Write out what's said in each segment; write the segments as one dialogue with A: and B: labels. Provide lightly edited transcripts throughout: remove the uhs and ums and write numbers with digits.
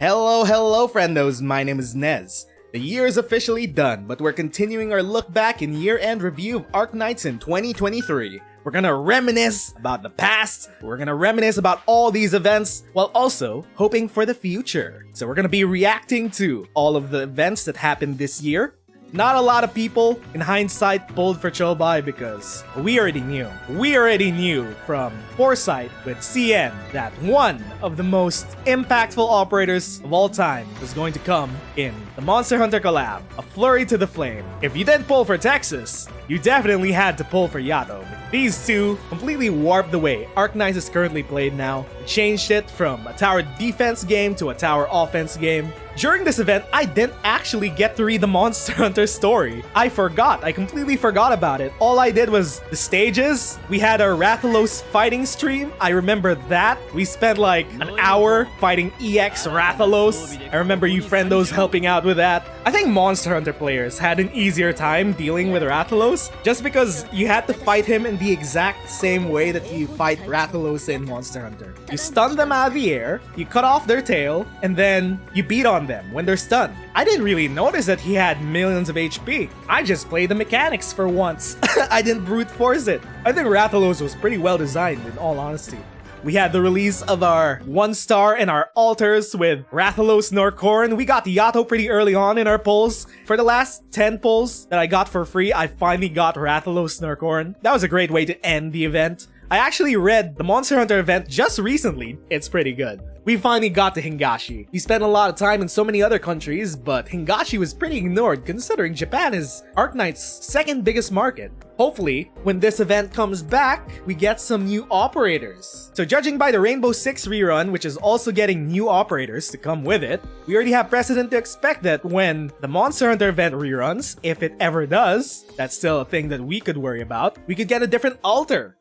A: Hello, friendos. My name is Nez. The year is officially done, but we're continuing our look back and year-end review of Arknights in 2023. We're gonna reminisce about the past, we're gonna reminisce about all these events, while also hoping for the future. So we're gonna be reacting to all of the events that happened this year. Not a lot of people, in hindsight, pulled for Chobai because we already knew. We already knew from foresight with CN that one of the most impactful operators of all time was going to come in the Monster Hunter collab, a Flurry to the Flame. If you didn't pull for Texas, you definitely had to pull for Yato. These two completely warped the way Arknights is currently played now, changed it from a tower defense game to a tower offense game. During this event, I didn't actually get to read the Monster Hunter story. I completely forgot about it. All I did was the stages. We had our Rathalos fighting stream. I remember that. We spent like an hour fighting EX Rathalos. I remember you friendos helping out with that. I think Monster Hunter players had an easier time dealing with Rathalos just because you had to fight him in the exact same way that you fight Rathalos in Monster Hunter. You stun them out of the air, you cut off their tail, and then you beat on them when they're stunned. I didn't really notice that he had millions of HP. I just played the mechanics for once. I didn't brute force it. I think Rathalos was pretty well designed in all honesty. We had the release of our 1-star and our altars with Rathalos Norcorin. We got Yato pretty early on in our pulls. For the last 10 pulls that I got for free, I finally got Rathalos Norcorin. That was a great way to end the event. I actually read the Monster Hunter event just recently. It's pretty good. We finally got to Hingashi. We spent a lot of time in so many other countries, but Hingashi was pretty ignored considering Japan is Arknights' second biggest market. Hopefully, when this event comes back, we get some new operators. So judging by the Rainbow Six rerun, which is also getting new operators to come with it, we already have precedent to expect that when the Monster Hunter event reruns, if it ever does, that's still a thing that we could worry about, we could get a different altar.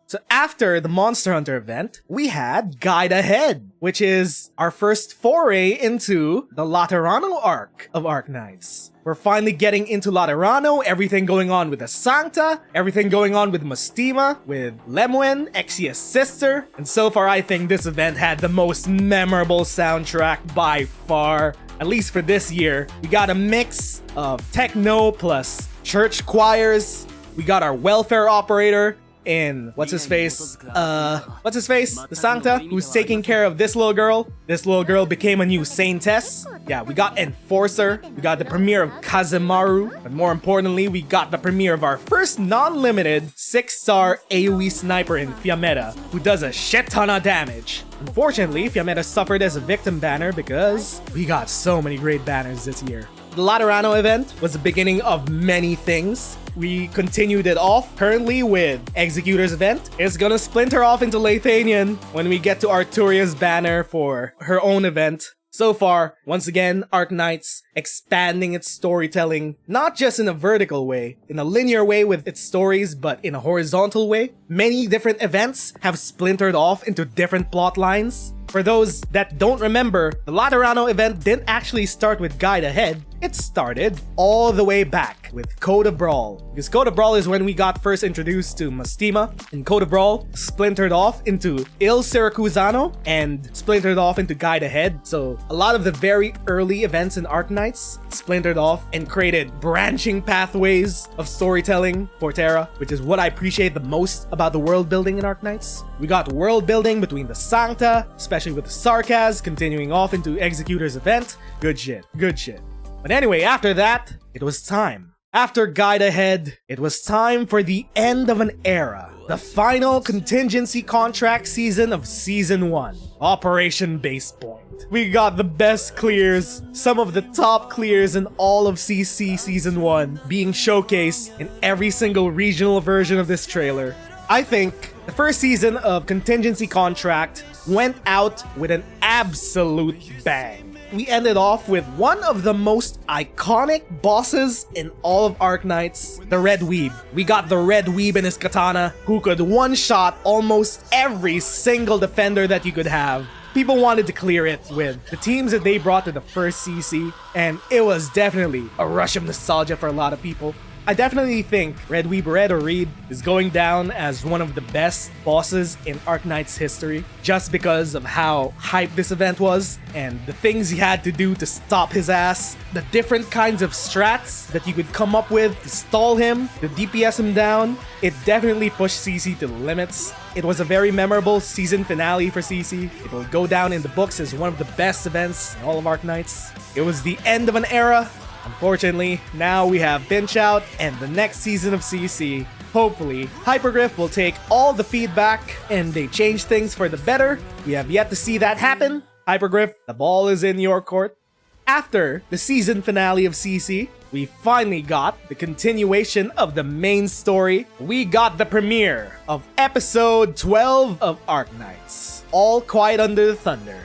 A: So after the Monster Hunter event, we had Guide Ahead, which is our first foray into the Laterano arc of Arknights. We're finally getting into Laterano, everything going on with the Sancta, everything going on with Mustima, with Lemwen, Exia's sister, and so far I think this event had the most memorable soundtrack by far. At least for this year, we got a mix of techno plus church choirs. We got our welfare operator in what's his face, the Sancta, who's taking care of this little girl. This little girl became a new saintess. Yeah, we got Enforcer, we got the premiere of Kazemaru, but more importantly, we got the premiere of our first non-limited 6-star AoE sniper in Fiametta, who does a shit ton of damage. Unfortunately, Fiametta suffered as a victim banner because we got so many great banners this year. The Laterano event was the beginning of many things. We continued it off currently with Executor's event. It's gonna splinter off into Lathanian when we get to Arturia's banner for her own event. So far, once again, Arknights expanding its storytelling, not just in a vertical way, in a linear way with its stories, but in a horizontal way. Many different events have splintered off into different plot lines. For those that don't remember, the Laterano event didn't actually start with Guide Ahead. It started all the way back with Code of Brawl. Because Code of Brawl is when we got first introduced to Mustima, and Code of Brawl splintered off into Il Syracusano and splintered off into Guide Ahead. So a lot of the very early events in Arknights splintered off and created branching pathways of storytelling for Terra, which is what I appreciate the most about the world building in Arknights. We got world building between the Sancta, especially with the Sarkaz, continuing off into Executor's event. Good shit, good shit. But anyway, after that, it was time. After Guide Ahead, it was time for the end of an era. The final contingency contract season of Season 1. Operation Base Point. We got the best clears, some of the top clears in all of CC Season 1 being showcased in every single regional version of this trailer. I think the first season of Contingency Contract went out with an absolute bang. We ended off with one of the most iconic bosses in all of Arknights, the Red Weeb. We got the Red Weeb and his katana, who could one-shot almost every single defender that you could have. People wanted to clear it with the teams that they brought to the first CC, and it was definitely a rush of nostalgia for a lot of people. I definitely think Red Reed is going down as one of the best bosses in Arknights history, just because of how hyped this event was and the things he had to do to stop his ass, the different kinds of strats that you could come up with to stall him, to DPS him down. It definitely pushed CC to the limits. It was a very memorable season finale for CC. It will go down in the books as one of the best events in all of Arknights. It was the end of an era. Unfortunately, now we have Pinch Out and the next season of CC. Hopefully, Hypergriff will take all the feedback and they change things for the better. We have yet to see that happen. Hypergriff, the ball is in your court. After the season finale of CC, we finally got the continuation of the main story. We got the premiere of episode 12 of Arknights, All Quiet Under the Thunder.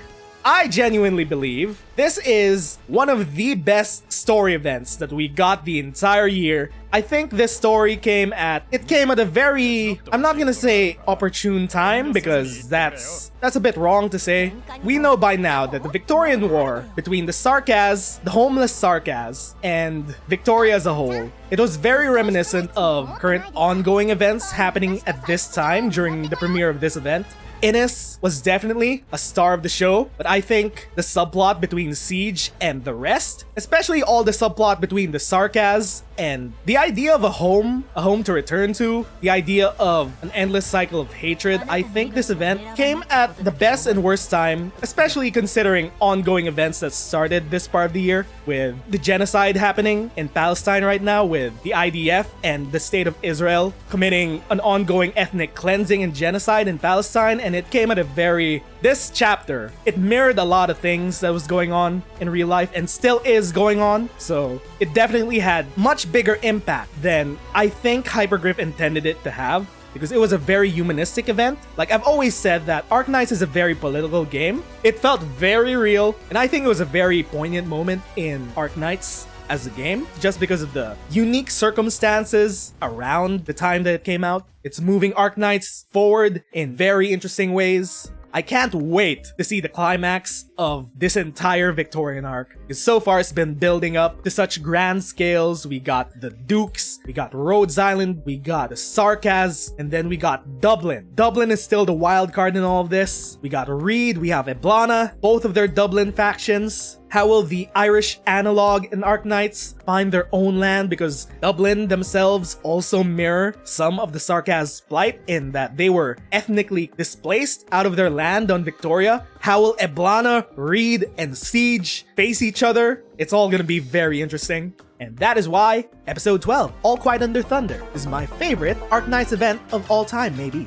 A: I genuinely believe this is one of the best story events that we got the entire year. I think this story came at a very, I'm not gonna say opportune time, because that's a bit wrong to say. We know by now that the Victorian War between the Sarkaz, the homeless Sarkaz, and Victoria as a whole, it was very reminiscent of current ongoing events happening at this time during the premiere of this event. Innes was definitely a star of the show, but I think the subplot between Siege and the rest, especially all the subplot between the Sarkaz and the idea of a home to return to, the idea of an endless cycle of hatred, I think this event came at the best and worst time, especially considering ongoing events that started this part of the year, with the genocide happening in Palestine right now, with the IDF and the state of Israel committing an ongoing ethnic cleansing and genocide in Palestine, and it came at this chapter, it mirrored a lot of things that was going on in real life and still is going on, so it definitely had much bigger impact than I think Hypergriff intended it to have, because it was a very humanistic event. Like I've always said that Arknights is a very political game. It felt very real, and I think it was a very poignant moment in Arknights as a game, just because of the unique circumstances around the time that it came out. It's moving Arknights forward in very interesting ways. I can't wait to see the climax of this entire Victorian arc, because so far it's been building up to such grand scales. We got the Dukes, we got Rhodes Island, we got the Sarkaz, and then we got Dublin. Dublin is still the wild card in all of this. We got Reed, we have Eblana, both of their Dublin factions. How will the Irish analog in Arknights find their own land? Because Dublin themselves also mirror some of the Sarkaz plight in that they were ethnically displaced out of their land on Victoria. How will Eblana, Reed, and Siege face each other? It's all gonna be very interesting. And that is why episode 12, All Quiet Under Thunder, is my favorite Arknights event of all time, maybe.